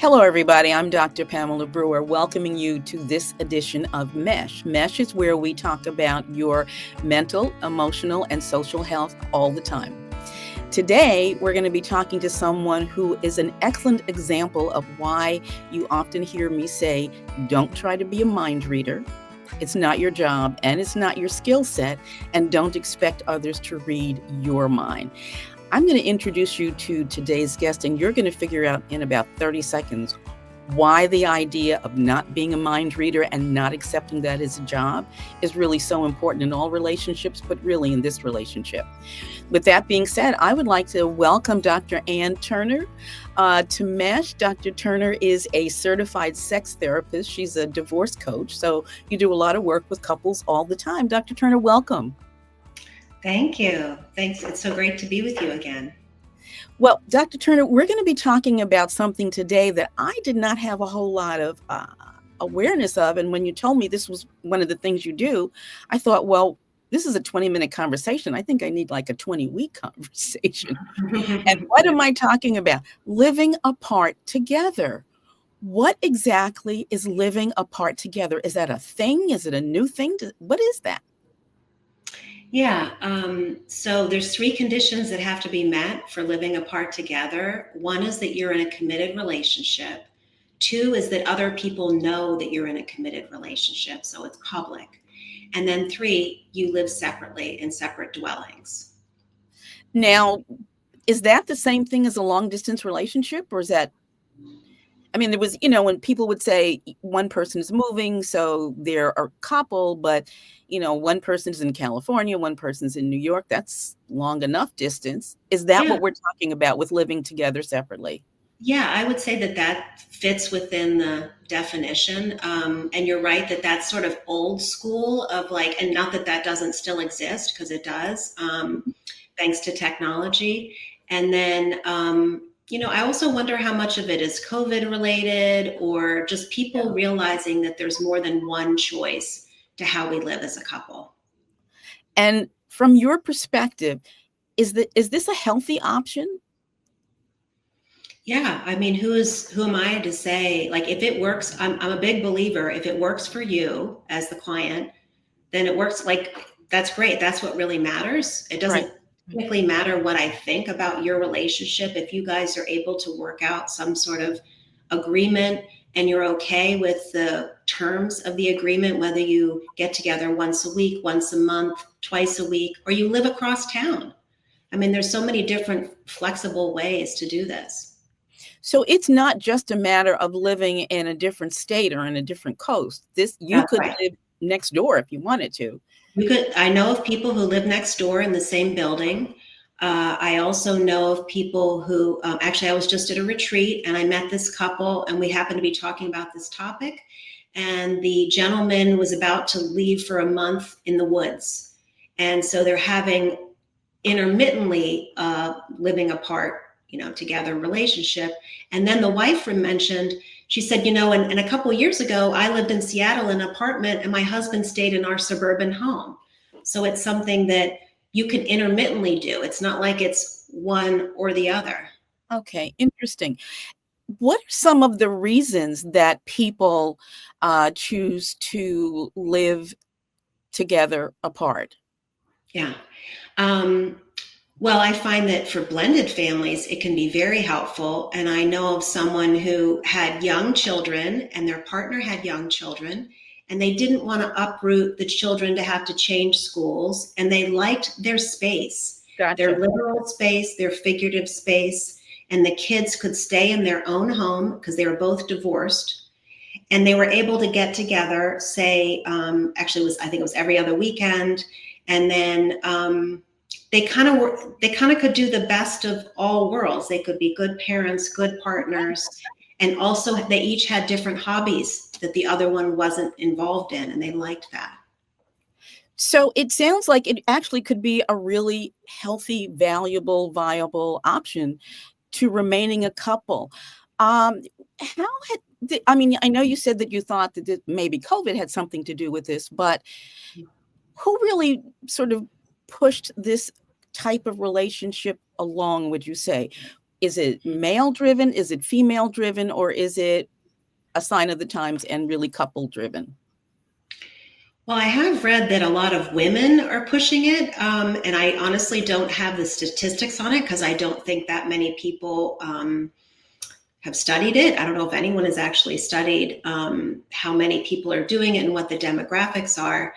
Hello, everybody. I'm Dr. Pamela Brewer, welcoming you to this edition of M.E.S.H. M.E.S.H is where we talk about your mental, emotional, and social health all the time. Today, we're going to be talking to someone who is an excellent example of why you often hear me say, don't try to be a mind reader. It's not your job and it's not your skill set, and don't expect others to read your mind. I'm going to introduce you to today's guest, and you're going to figure out in about 30 seconds why the idea of not being a mind reader and not accepting that as a job is really so important in all relationships, but really in this relationship. With that being said, I would like to welcome Dr. Ann Turner to M.E.S.H. Dr. Turner is a certified sex therapist. She's a divorce coach, so you do a lot of work with couples all the time. Dr. Turner, welcome. Thank you. Thanks. It's so great to be with you again. Well, Dr. Turner, we're going to be talking about something today that I did not have a whole lot of awareness of. And when you told me this was one of the things you do, I thought, well, this is a 20-minute conversation. I think I need like a 20-week conversation. And what am I talking about? Living apart together. What exactly is living apart together? Is that a thing? Is it a new thing? What is that? Yeah. So there's three conditions that have to be met for living apart together. One is that you're in a committed relationship. Two is that other people know that you're in a committed relationship, so it's public. And then three, you live separately in separate dwellings. Now, is that the same thing as a long distance relationship, or is that, I mean, there was, when people would say one person is moving, so they're a couple, but, one person's in California, one person's in New York, that's long enough distance. Is that Yeah. what we're talking about with living together separately? Yeah, I would say that that fits within the definition. And you're right that that's sort of old school of like, and not that that doesn't still exist, because it does, thanks to technology. And then, I also wonder how much of it is COVID related or just people realizing that there's more than one choice to how we live as a couple. And from your perspective, is this a healthy option? Yeah, I mean, who am I to say, like, if it works, I'm a big believer, if it works for you as the client, then it works. Like, that's great. That's what really matters. It Right. doesn't technically matter what I think about your relationship. If you guys are able to work out some sort of agreement and you're okay with the terms of the agreement, whether you get together once a week, once a month, twice a week, or you live across town. I mean, there's so many different flexible ways to do this. So it's not just a matter of living in a different state or in a different coast. You That's could right. live next door if you wanted to. I know of people who live next door in the same building. I also know of people who, actually, I was just at a retreat and I met this couple and we happened to be talking about this topic. And the gentleman was about to leave for a month in the woods. And so they're having intermittently living apart, together relationship. And then the wife mentioned, she said, and a couple of years ago, I lived in Seattle in an apartment and my husband stayed in our suburban home. So it's something that you can intermittently do. It's not like it's one or the other. Okay, interesting. What are some of the reasons that people choose to live together apart? Yeah. Um, Well, I find that for blended families, it can be very helpful. And I know of someone who had young children and their partner had young children, and they didn't want to uproot the children to have to change schools. And they liked their space, their Gotcha. literal space, their figurative space. And the kids could stay in their own home because they were both divorced. And they were able to get together, say, actually, I think it was every other weekend. And then, they kind of could do the best of all worlds. They could be good parents, good partners, and also they each had different hobbies that the other one wasn't involved in, and they liked that. So it sounds like it actually could be a really healthy, valuable, viable option to remaining a couple. How I mean, I know you said that you thought that maybe COVID had something to do with this, but who really sort of pushed this type of relationship along, would you say? Is it male driven? Is it female driven? Or is it a sign of the times and really couple driven? Well, I have read that a lot of women are pushing it, and I honestly don't have the statistics on it because I don't think that many people have studied it. I don't know if anyone has actually studied how many people are doing it and what the demographics are.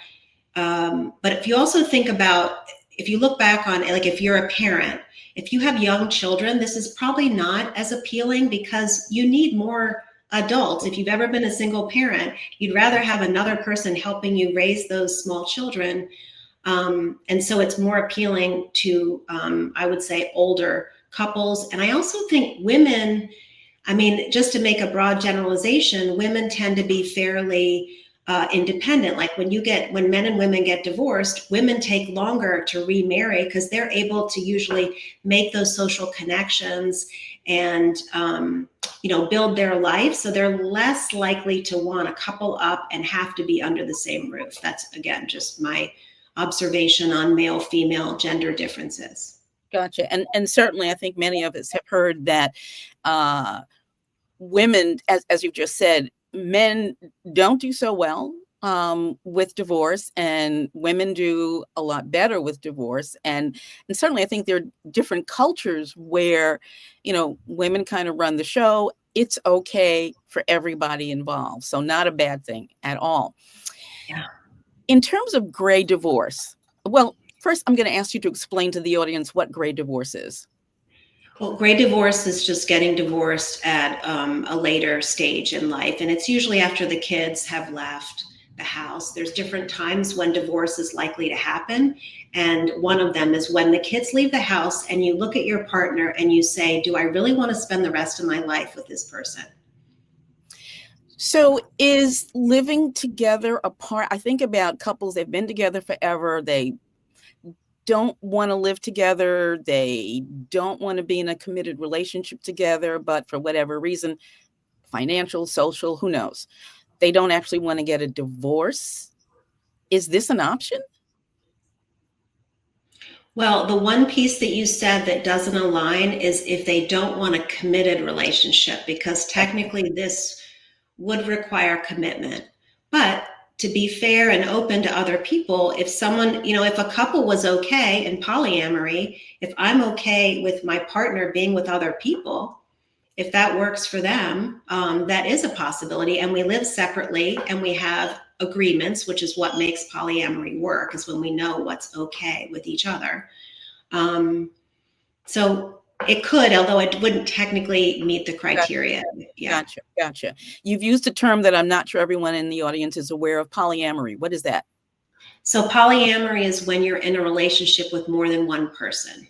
But if you also think about, if you look back on, like, if you're a parent, if you have young children, this is probably not as appealing because you need more adults. If you've ever been a single parent, you'd rather have another person helping you raise those small children. And so it's more appealing to, I would say, older couples. And I also think women, I mean, just to make a broad generalization, women tend to be fairly independent. Like when men and women get divorced, women take longer to remarry because they're able to usually make those social connections and build their life. So they're less likely to want to couple up and have to be under the same roof. That's, again, just my observation on male female gender differences. Gotcha. And certainly I think many of us have heard that women, as you've just said, men don't do so well with divorce, and women do a lot better with divorce. And certainly I think there are different cultures where, women kind of run the show. It's okay for everybody involved. So not a bad thing at all. Yeah. In terms of gray divorce, well, first I'm going to ask you to explain to the audience what gray divorce is. Well, gray divorce is just getting divorced at a later stage in life. And it's usually after the kids have left the house. There's different times when divorce is likely to happen. And one of them is when the kids leave the house and you look at your partner and you say, do I really want to spend the rest of my life with this person? So is living together apart? I think about couples, they've been together forever. They don't want to live together. They don't want to be in a committed relationship together, but for whatever reason, financial, social, who knows, they don't actually want to get a divorce. Is this an option? Well, the one piece that you said that doesn't align is if they don't want a committed relationship, because technically this would require commitment. But to be fair and open to other people, if someone, if a couple was okay in polyamory, if I'm okay with my partner being with other people, if that works for them, that is a possibility. And we live separately and we have agreements, which is what makes polyamory work, is when we know what's okay with each other. So it could, although it wouldn't technically meet the criteria. Yeah. Gotcha. You've used a term that I'm not sure everyone in the audience is aware of, polyamory. What is that? So polyamory is when you're in a relationship with more than one person.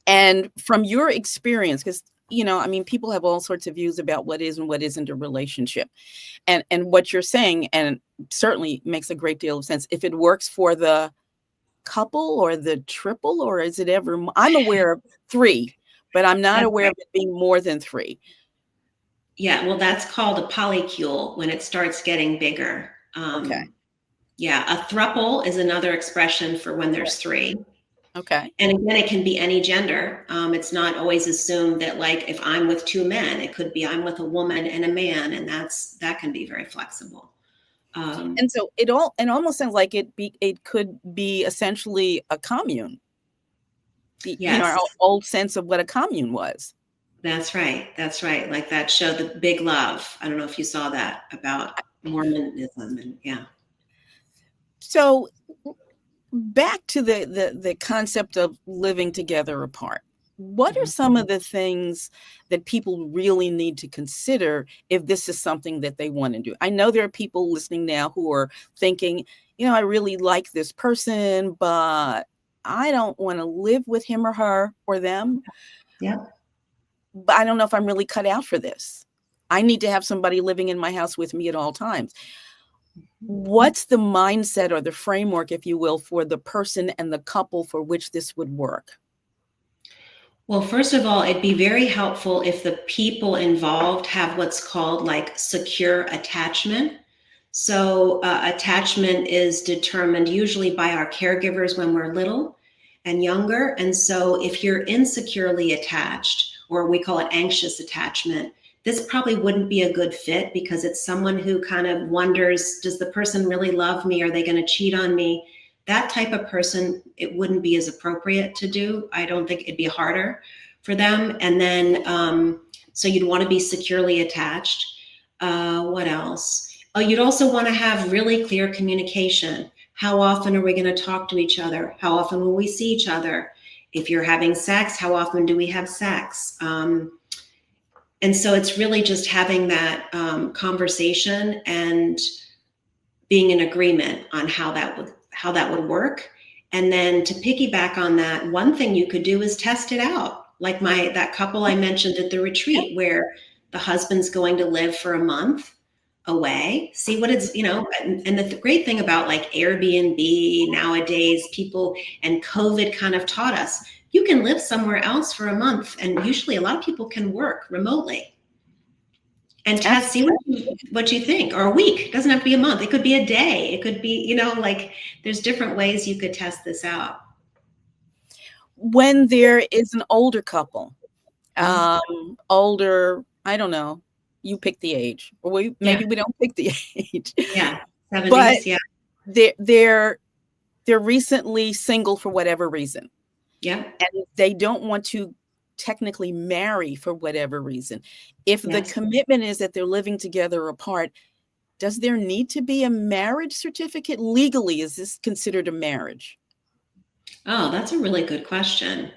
And from your experience, because people have all sorts of views about what is and what isn't a relationship. And what you're saying, and certainly makes a great deal of sense, if it works for the couple or the triple, or is it ever? I'm aware of 3, but I'm not aware of it being more than 3. Yeah, well, that's called a polycule when it starts getting bigger. Okay. Yeah, a throuple is another expression for when there's 3. Okay. And again, it can be any gender. It's not always assumed that, like, if I'm with 2 men, it could be I'm with a woman and a man, and that can be very flexible. And so it almost sounds like it could be essentially a commune. Yes. Our old sense of what a commune was. That's right. Like that show, The Big Love. I don't know if you saw that, about Mormonism, and yeah. So back to the concept of living together apart. What are some of the things that people really need to consider if this is something that they want to do? I know there are people listening now who are thinking, I really like this person, but I don't want to live with him or her or them. Yeah. But I don't know if I'm really cut out for this. I need to have somebody living in my house with me at all times. What's the mindset or the framework, if you will, for the person and the couple for which this would work? Well, first of all, it'd be very helpful if the people involved have what's called like secure attachment. So attachment is determined usually by our caregivers when we're little. and younger. And so if you're insecurely attached, or we call it anxious attachment, this probably wouldn't be a good fit, because it's someone who kind of wonders, does the person really love me? Are they going to cheat on me? That type of person, it wouldn't be as appropriate to do. I don't think it'd be harder for them. And then, so you'd want to be securely attached. What else? Oh, you'd also want to have really clear communication. How often are we going to talk to each other? How often will we see each other? If you're having sex, how often do we have sex? And so it's really just having that conversation and being in agreement on how that would work. And then to piggyback on that, one thing you could do is test it out. Like that couple I mentioned at the retreat, where the husband's going to live for a month away, see what it's, and the great thing about like Airbnb nowadays, people and COVID kind of taught us, you can live somewhere else for a month. And usually a lot of people can work remotely. And test, see what you think, or a week. It doesn't have to be a month. It could be a day. It could be, like there's different ways you could test this out. When there is an older couple, older, I don't know, you pick the age, or maybe we don't pick the age. Yeah, 70s, but yeah. They're recently single for whatever reason. Yeah. And they don't want to technically marry for whatever reason. If the commitment is that they're living together apart, does there need to be a marriage certificate legally? Is this considered a marriage? Oh, that's a really good question.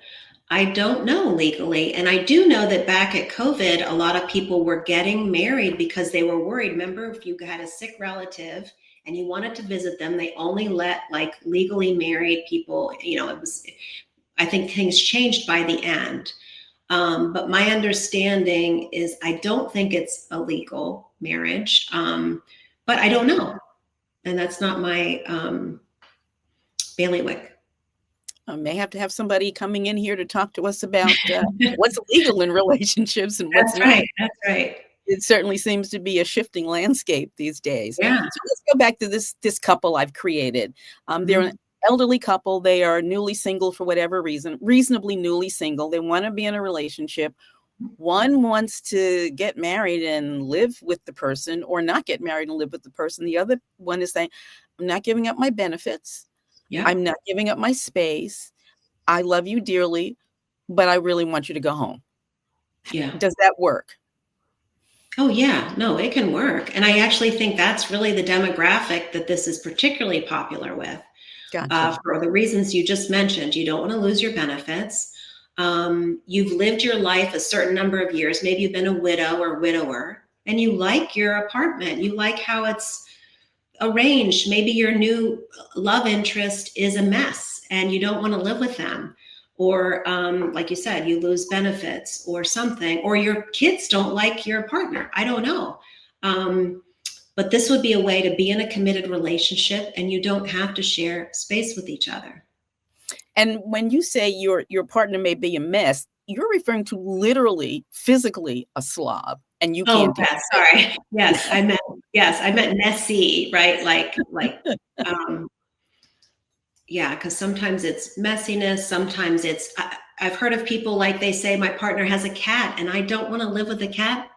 I don't know legally. And I do know that back at COVID, a lot of people were getting married because they were worried. Remember, if you had a sick relative and you wanted to visit them, they only let like legally married people, I think things changed by the end. But my understanding is I don't think it's a legal marriage, but I don't know. And that's not my bailiwick. I may have to have somebody coming in here to talk to us about what's legal in relationships and what's not. That's right. It certainly seems to be a shifting landscape these days. Yeah. So let's go back to this couple I've created. They're an elderly couple. They are newly single for whatever reason, reasonably newly single. They want to be in a relationship. One wants to get married and live with the person, or not get married and live with the person. The other one is saying, I'm not giving up my benefits. Yeah. I'm not giving up my space. I love you dearly, but I really want you to go home. Yeah. Does that work? Oh, yeah. No, it can work. And I actually think that's really the demographic that this is particularly popular with. Gotcha. For the reasons you just mentioned. You don't want to lose your benefits. You've lived your life a certain number of years. Maybe you've been a widow or widower, and you like your apartment. You like how it's arranged. Maybe your new love interest is a mess and you don't want to live with them. Or like you said, you lose benefits or something, or your kids don't like your partner. I don't know. But this would be a way to be in a committed relationship and you don't have to share space with each other. And when you say your partner may be a mess, you're referring to literally, physically a slob, and you can't. Oh, yes, sorry. Yes, I meant messy, right? Yeah, because sometimes it's messiness. Sometimes it's. I've heard of people like they say, my partner has a cat, and I don't want to live with a cat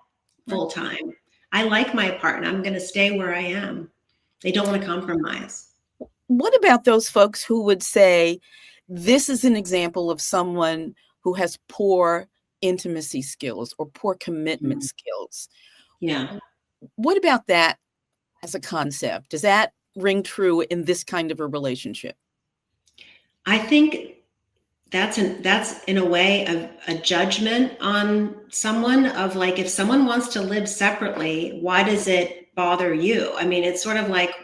full time. I like my partner. I'm going to stay where I am. They don't want to compromise. What about those folks who would say, this is an example of someone who has poor intimacy skills or poor commitment skills? Yeah. What about that as a concept? Does that ring true in this kind of a relationship? I think that's in a way a judgment on someone of like, if someone wants to live separately, why does it bother you? I mean, it's sort of like,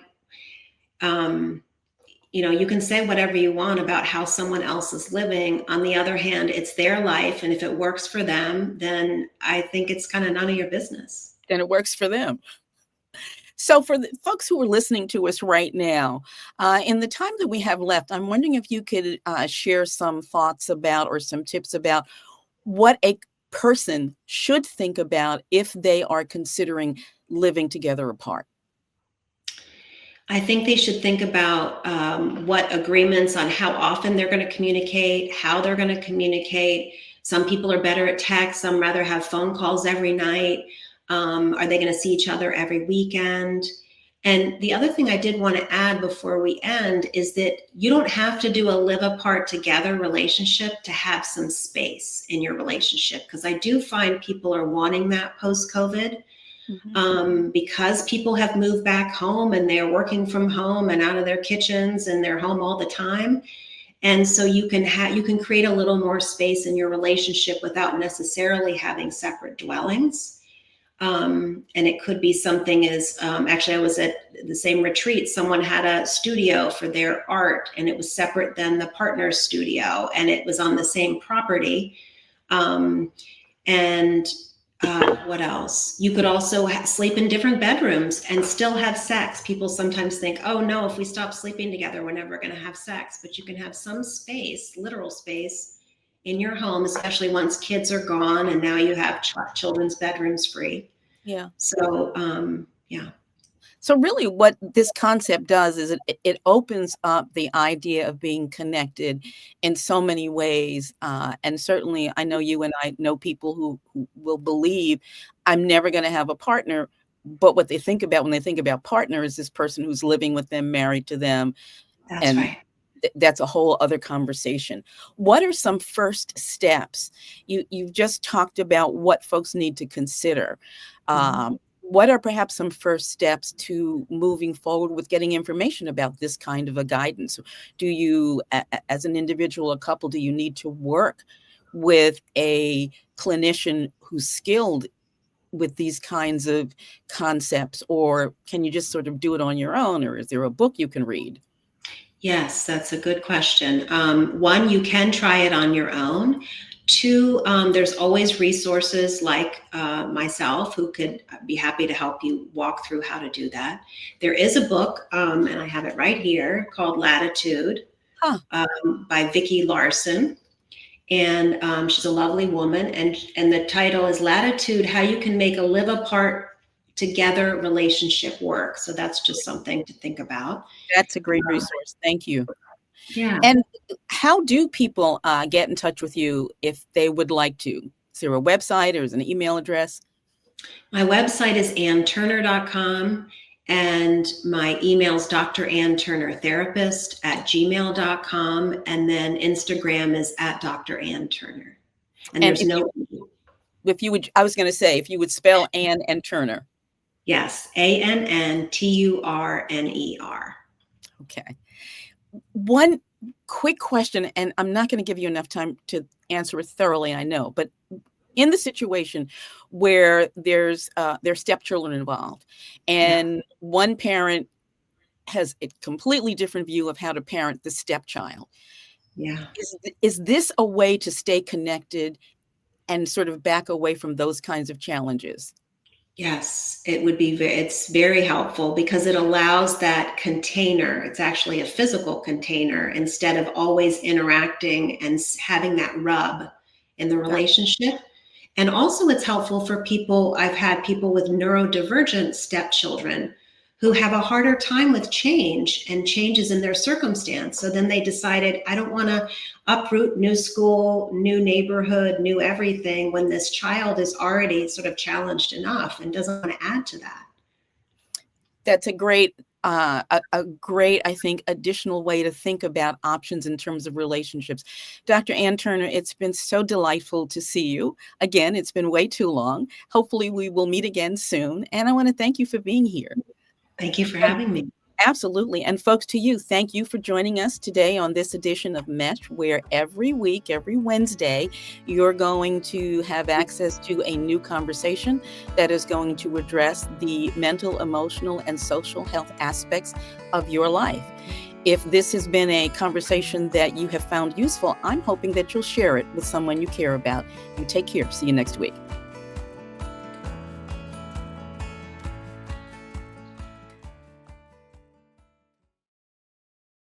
you can say whatever you want about how someone else is living. On the other hand, it's their life. And if it works for them, then I think it's kind of none of your business. Then it works for them. So for the folks who are listening to us right now, in the time that we have left, I'm wondering if you could share some thoughts about or some tips about what a person should think about if they are considering living together apart. I think they should think about what agreements on how often they're going to communicate, how they're going to communicate. Some people are better at text, some rather have phone calls every night. Are they going to see each other every weekend? And the other thing I did want to add before we end is that you don't have to do a live apart together relationship to have some space in your relationship, because I do find people are wanting that post-COVID. Because people have moved back home and they're working from home and out of their kitchens and they're home all the time. And so you can create a little more space in your relationship without necessarily having separate dwellings. And it could be something as, actually I was at the same retreat, someone had a studio for their art and it was separate than the partner's studio and it was on the same property. And what else? You could also sleep in different bedrooms and still have sex. People sometimes think, oh no, if we stop sleeping together, we're never going to have sex. But you can have some space, literal space in your home, especially once kids are gone and now you have children's bedrooms free. Yeah. So, yeah. So really what this concept does is it opens up the idea of being connected in so many ways. And certainly I know you and I know people who will believe I'm never going to have a partner. But what they think about when they think about partner is this person who's living with them, married to them. That's And right. that's a whole other conversation. What are some first steps? You've just talked about what folks need to consider. What are perhaps some first steps to moving forward with getting information about this kind of a guidance? Do you, as an individual or couple, do you need to work with a clinician who's skilled with these kinds of concepts, or can you just sort of do it on your own, or is there a book you can read? Yes, that's a good question. One, you can try it on your own. Two, there's always resources like myself who could be happy to help you walk through how to do that. There is a book, and I have it right here, called Latitude Huh. by Vicki Larson. And she's a lovely woman. And the title is Latitude, How You Can Make a Live Apart Together Relationship Work. So that's just something to think about. That's a great resource. Thank you. Yeah. And how do people get in touch with you if they would like to? Is there a website or is an email address? My website is annturner.com and my email is drannturnertherapist@gmail.com. And then Instagram is @Dr. Ann Turner. And And there's if you would, I was going to say, if you would spell Ann and Turner. Yes, ANNTURNER. Okay. One quick question, and I'm not going to give you enough time to answer it thoroughly, I know, but in the situation where there's stepchildren involved and one parent has a completely different view of how to parent the stepchild. Yeah. Is this a way to stay connected and sort of back away from those kinds of challenges? Yes, it would be it's very helpful because it allows that container. It's actually a physical container instead of always interacting and having that rub in the relationship. And also it's helpful for people. I've had people with neurodivergent stepchildren who have a harder time with change and changes in their circumstance. So then they decided, I don't want to uproot new school, new neighborhood, new everything when this child is already sort of challenged enough and doesn't want to add to that. That's a great, I think, additional way to think about options in terms of relationships. Dr. Ann Turner, it's been so delightful to see you. Again, it's been way too long. Hopefully we will meet again soon. And I want to thank you for being here. Thank you for having me. Absolutely. And folks, to you, thank you for joining us today on this edition of M.E.S.H, where every week, every Wednesday, you're going to have access to a new conversation that is going to address the mental, emotional, and social health aspects of your life. If this has been a conversation that you have found useful, I'm hoping that you'll share it with someone you care about. You take care. See you next week.